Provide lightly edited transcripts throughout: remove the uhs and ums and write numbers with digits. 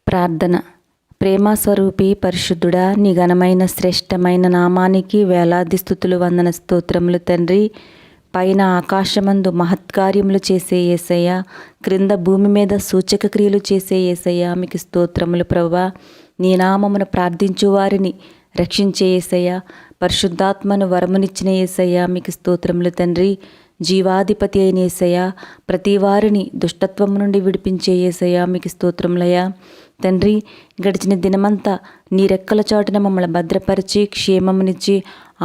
ప్రార్థన. ప్రేమస్వరూపి పరిశుద్ధుడా, నీ ఘనమైన శ్రేష్టమైన నామానికి వేలాది స్తుతులు వందన స్తోత్రములు తండ్రి. పైన ఆకాశమందు మహత్కార్యములు చేసే యేసయ్య, క్రింద భూమి మీద సూచక క్రియలు చేసే యేసయ్య, మీకు స్తోత్రములు ప్రభువా. నీ నామమును ప్రార్థించు వారిని రక్షించే యేసయ్య, పరిశుద్ధాత్మను వరమునిచ్చిన యేసయ్య, మీకు స్తోత్రములు తండ్రి. జీవాధిపతి అయిన యేసయ్య, ప్రతి వారిని దుష్టత్వం నుండి విడిపించే యేసయ్య, మీకు స్తోత్రములయ్యా. తండ్రి, గడిచిన దినమంతా నీ రెక్కల చాటున మమ్మల్ని భద్రపరిచి క్షేమమునిచ్చి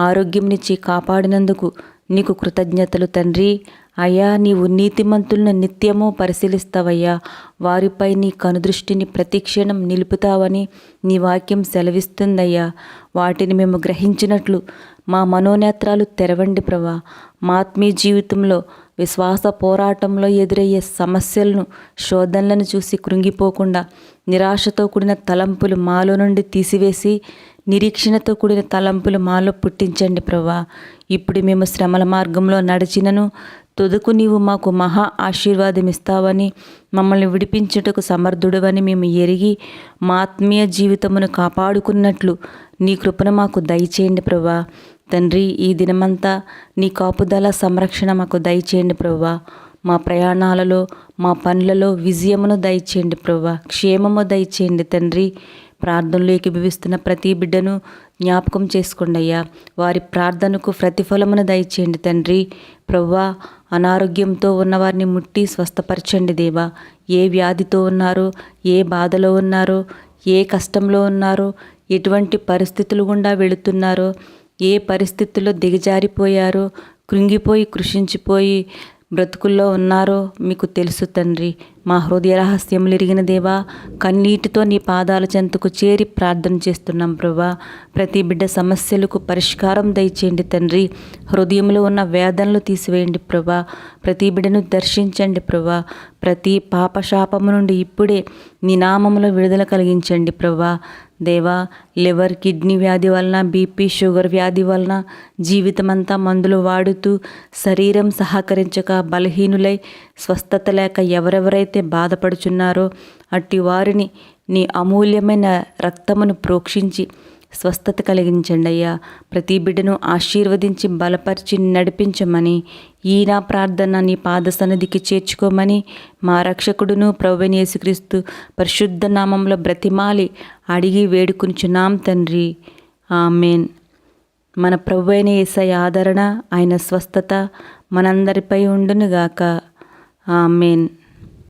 ఆరోగ్యంనిచ్చి కాపాడినందుకు నీకు కృతజ్ఞతలు తండ్రి. అయ్యా, నీవు నీతిమంతులను నిత్యము పరిశీలిస్తావయ్యా, వారిపై నీ కనుదృష్టిని ప్రతిక్షణం నిలుపుతావని నీ వాక్యం సెలవిస్తుందయ్యా. వాటిని మేము గ్రహించినట్లు మా మనోనేత్రాలు తెరవండి ప్రభా. మా ఆత్మీయ జీవితంలో విశ్వాస పోరాటంలో ఎదురయ్యే సమస్యలను శోధనలను చూసి కృంగిపోకుండా నిరాశతో కూడిన తలంపులు మాలో నుండి తీసివేసి నిరీక్షణతో కూడిన తలంపులు మాలో పుట్టించండి ప్రభా. ఇప్పుడు మేము శ్రమల మార్గంలో నడిచినను తుదకు నీవు మాకు మహా ఆశీర్వాదం ఇస్తావని, మమ్మల్ని విడిపించుటకు సమర్థుడవని మేము ఎరిగి మా ఆత్మీయ జీవితమును కాపాడుకున్నట్లు నీ కృపను మాకు దయచేయండి ప్రభా. తండ్రి, ఈ దినమంతా నీ కాపుదల సంరక్షణ మాకు దయచేయండి ప్రభా. మా ప్రయాణాలలో మా పనులలో విజయమును దయచేయండి ప్రభా, క్షేమము దయచేయండి తండ్రి. ప్రార్థనలు ఏకీభవిస్తున్న ప్రతి బిడ్డను జ్ఞాపకం చేసుకోండి అయ్యా. వారి ప్రార్థనకు ప్రతిఫలమును దయచేయండి తండ్రి. ప్రభువా, అనారోగ్యంతో ఉన్నవారిని ముట్టి స్వస్థపరచండి దేవా. ఏ వ్యాధితో ఉన్నారో, ఏ బాధలో ఉన్నారో, ఏ కష్టంలో ఉన్నారో, ఎటువంటి పరిస్థితులు గుండా వెళుతున్నారో, ఏ పరిస్థితుల్లో దిగజారిపోయారో, కృంగిపోయి కృషించిపోయి బ్రతుకుల్లో ఉన్నారో మీకు తెలుసు తండ్రి. మా హృదయ రహస్యములు ఎరిగిన దేవా, కన్నీటితో నీ పాదాల చెంతకు చేరి ప్రార్థన చేస్తున్నాం ప్రభా. ప్రతి బిడ్డ సమస్యలకు పరిష్కారం దయచేయండి తండ్రి. హృదయంలో ఉన్న వేదనలు తీసివేయండి ప్రభా. ప్రతి బిడ్డను దర్శించండి ప్రభా. ప్రతి పాపశాపము నుండి ఇప్పుడే నీ నామములో విడుదల కలిగించండి ప్రభా. దేవా, లివర్ కిడ్నీ వ్యాధి వలన, బీపీ షుగర్ వ్యాధి వలన జీవితమంతా మందులు వాడుతూ శరీరం సహకరించక బలహీనులై స్వస్థత లేక ఎవరెవరైతే బాధపడుచున్నారో అట్టి వారిని నీ అమూల్యమైన రక్తమును ప్రోక్షించి స్వస్థత కలిగించండి అయ్యా. ప్రతి బిడ్డను ఆశీర్వదించి బలపరిచి నడిపించమని, ఈ నా ప్రార్థన నీ పాద సన్నిధికి చేర్చుకోమని మా రక్షకుడును ప్రభువైన యేసుక్రీస్తు పరిశుద్ధ నామంలో బ్రతిమాలి అడిగి వేడుకొనుచున్నాం తండ్రి. ఆమేన్. మన ప్రభువైన యేసయ్య ఆదరణ, ఆయన స్వస్థత మనందరిపై ఉండునుగాక. ఆమేన్.